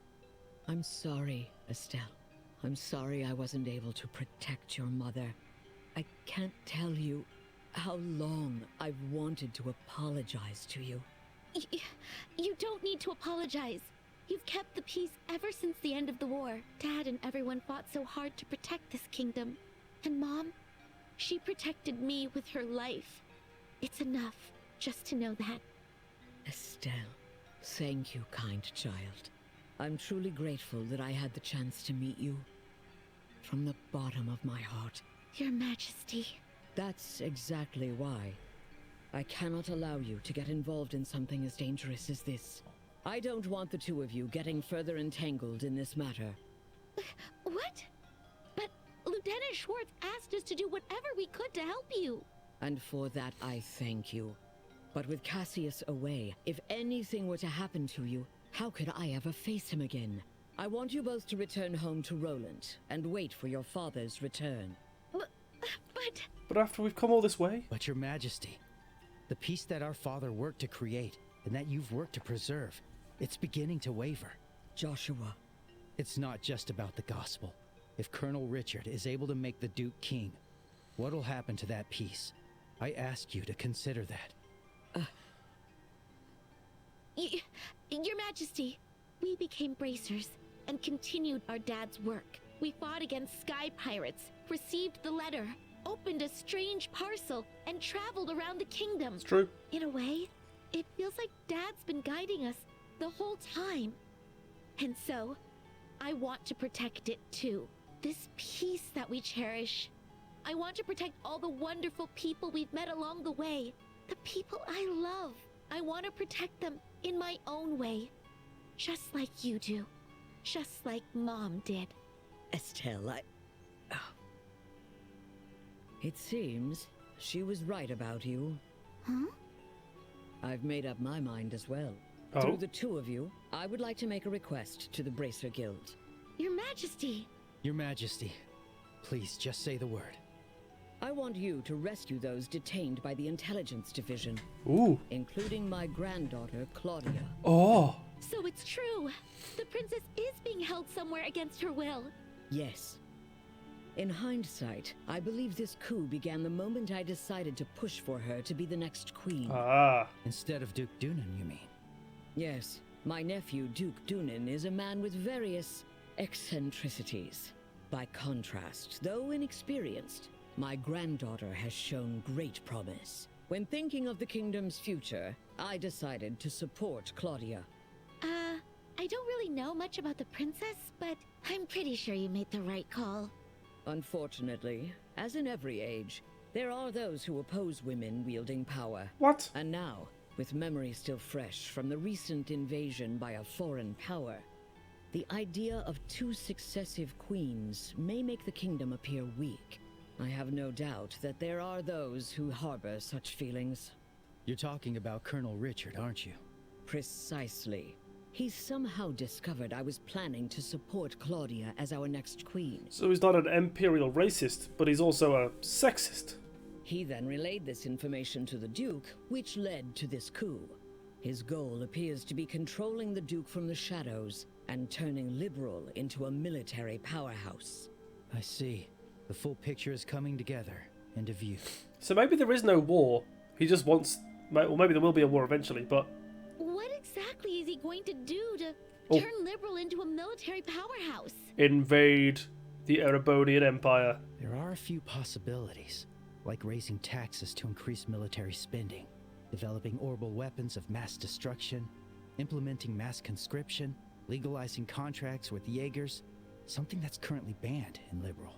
I'm sorry, Estelle. I'm sorry I wasn't able to protect your mother. I can't tell you how long I've wanted to apologize to you. You don't need to apologize. You've kept the peace ever since the end of the war. Dad and everyone fought so hard to protect this kingdom. And Mom, she protected me with her life. It's enough just to know that. Estelle, thank you, kind child. I'm truly grateful that I had the chance to meet you. From the bottom of my heart. Your Majesty. That's exactly why. I cannot allow you to get involved in something as dangerous as this. I don't want the two of you getting further entangled in this matter. What? But Lieutenant Schwartz asked us to do whatever we could to help you. And for that I thank you. But with Cassius away, if anything were to happen to you, how could I ever face him again? I want you both to return home to Roland and wait for your father's return. But after we've come all this way? But your Majesty, the peace that our father worked to create and that you've worked to preserve, it's beginning to waver. Joshua. It's not just about the gospel. If Colonel Richard is able to make the Duke king, what'll happen to that peace? I ask you to consider that. Your Majesty, we became bracers and continued our dad's work. We fought against sky pirates, received the letter, opened a strange parcel, and traveled around the kingdom. It's true. In a way, it feels like Dad's been guiding us the whole time. And so, I want to protect it too. This peace that we cherish. I want to protect all the wonderful people we've met along the way. The people I love. I want to protect them in my own way. Just like you do. Just like Mom did. Estelle, It seems she was right about you. Huh? I've made up my mind as well. Oh? Through the two of you, I would like to make a request to the Bracer Guild. Your Majesty! Your Majesty, please just say the word. I want you to rescue those detained by the Intelligence Division. Ooh. Including my granddaughter, Claudia. Oh. So it's true. The princess is being held somewhere against her will. Yes. In hindsight, I believe this coup began the moment I decided to push for her to be the next queen. Ah. Instead of Duke Dunan, you mean? Yes. My nephew, Duke Dunan, is a man with various eccentricities. By contrast, though inexperienced, my granddaughter has shown great promise. When thinking of the kingdom's future, I decided to support Claudia. I don't really know much about the princess, but I'm pretty sure you made the right call. Unfortunately, as in every age, there are those who oppose women wielding power. What? And now, with memory still fresh from the recent invasion by a foreign power, the idea of two successive queens may make the kingdom appear weak. I have no doubt that there are those who harbor such feelings. You're talking about Colonel Richard, aren't you? Precisely. He somehow discovered I was planning to support Claudia as our next queen. So he's not an imperial racist, but he's also a sexist. He then relayed this information to the Duke, which led to this coup. His goal appears to be controlling the Duke from the shadows and turning liberal into a military powerhouse. I see. The full picture is coming together into view. So maybe there is no war. He just wants... Well, maybe there will be a war eventually, but... What exactly is he going to do to turn liberal into a military powerhouse? Invade the Erebonian Empire. There are a few possibilities, like raising taxes to increase military spending, developing orbital weapons of mass destruction, implementing mass conscription, legalizing contracts with Jaegers, something that's currently banned in liberal.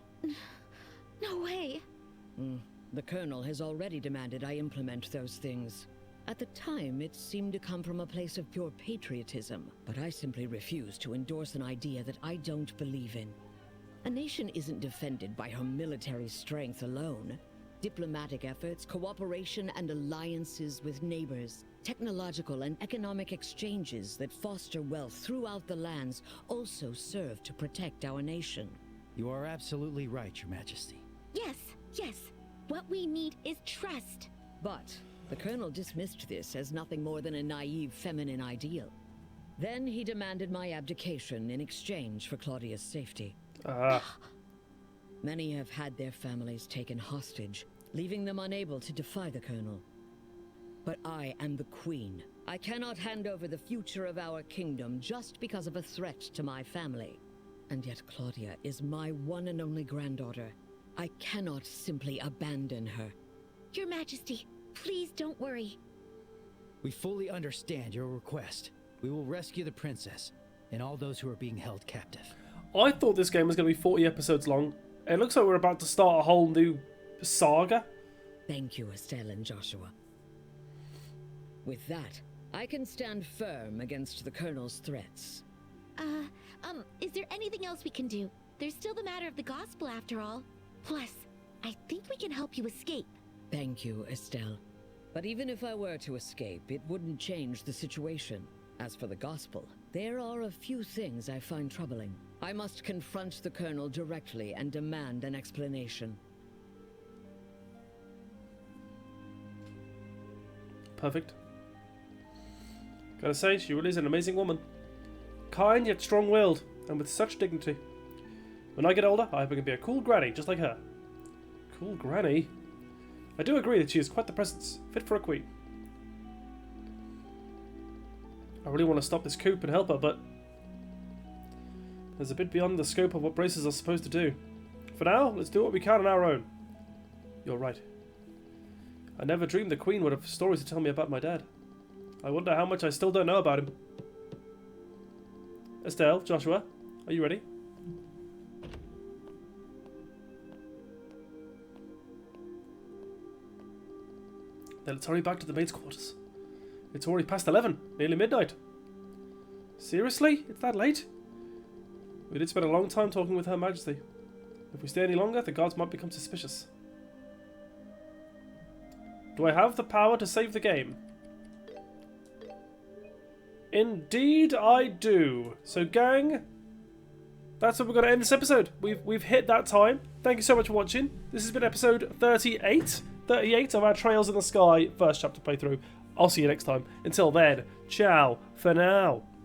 No way. The Colonel has already demanded I implement those things. At the time, it seemed to come from a place of pure patriotism, but I simply refuse to endorse an idea that I don't believe in. A nation isn't defended by her military strength alone. Diplomatic efforts, cooperation, and alliances with neighbors, technological and economic exchanges that foster wealth throughout the lands also serve to protect our nation. You are absolutely right, Your Majesty. Yes, yes. What we need is trust. But the Colonel dismissed this as nothing more than a naive feminine ideal. Then he demanded my abdication in exchange for Claudia's safety. Many have had their families taken hostage, leaving them unable to defy the Colonel. But I am the Queen. I cannot hand over the future of our kingdom just because of a threat to my family. And yet Claudia is my one and only granddaughter. I cannot simply abandon her. Your Majesty, please don't worry. We fully understand your request. We will rescue the princess and all those who are being held captive. I thought this game was going to be 40 episodes long. It looks like we're about to start a whole new saga. Thank you, Estelle and Joshua. With that, I can stand firm against the Colonel's threats. Is there anything else we can do? There's still the matter of the gospel after all. Plus, I think we can help you escape. Thank you, Estelle. But even if I were to escape, it wouldn't change the situation. As for the gospel, there are a few things I find troubling. I must confront the Colonel directly and demand an explanation. Perfect. Gotta say, she really is an amazing woman. Kind yet strong-willed, and with such dignity. When I get older, I hope I can be a cool granny, just like her. Cool granny? I do agree that she is quite the presence, fit for a queen. I really want to stop this coup and help her, but there's a bit beyond the scope of what braces are supposed to do. For now, let's do what we can on our own. You're right. I never dreamed the Queen would have stories to tell me about my dad. I wonder how much I still don't know about him. Estelle, Joshua, are you ready? Then let's hurry back to the maid's quarters. It's already past 11, nearly midnight. Seriously? It's that late? We did spend a long time talking with Her Majesty. If we stay any longer, the guards might become suspicious. Do I have the power to save the game? Indeed I do. So gang, that's where we're going to end this episode. We've hit that time. Thank you so much for watching. This has been episode 38 of our Trails in the Sky first chapter playthrough. I'll see you next time. Until then, ciao for now.